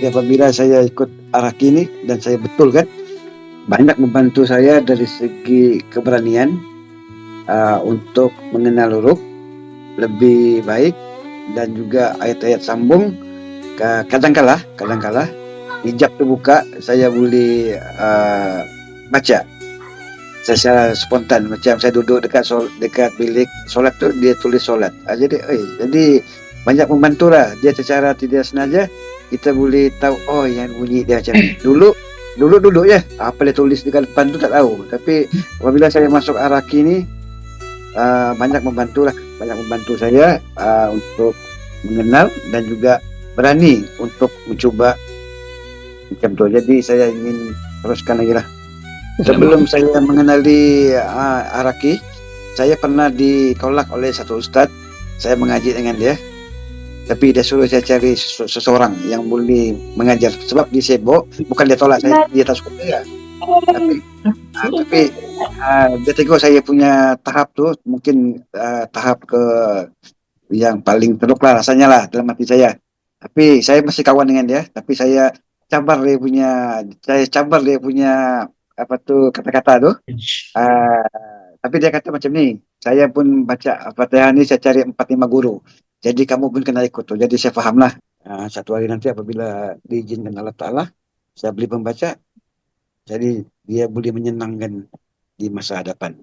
Jadi apabila saya ikut Araki ini dan saya betulkan, banyak membantu saya dari segi keberanian untuk mengenal huruf lebih baik, dan juga ayat-ayat sambung. Kadang-kala hijab terbuka, saya boleh baca secara spontan, macam saya duduk dekat bilik solat tu, dia tulis solat. Jadi banyak membantu lah dia secara tidak sengaja. Kita boleh tahu, oh yang bunyi dia macam ni. Dulu duduk je, apa dia tulis dekat depan tu tak tahu. Tapi apabila saya masuk Araki ni, banyak membantu saya untuk mengenal dan juga berani untuk mencuba macam tu. Jadi saya ingin teruskan lagi lah. Sebelum saya mengenali Araki, saya pernah ditolak oleh satu ustaz. Saya mengaji dengan dia, tapi dia suruh saya cari seseorang yang boleh mengajar, sebab dia sibuk. Bukan dia tolak saya, dia tak suka saya. Tapi dia tengok saya punya tahap tu, mungkin tahap ke yang paling teruk lah rasanya lah dalam hati saya. Tapi saya masih kawan dengan dia, tapi saya cabar dia punya apa tu kata-kata tu. Tapi dia kata macam ni, saya pun baca Fatihah ni, saya cari 4-5 guru. Jadi kamu pun kena ikut tu. Jadi saya faham lah. Satu hari nanti apabila diizinkan Allah Ta'ala, saya boleh membaca. Jadi dia boleh menyenangkan di masa hadapan.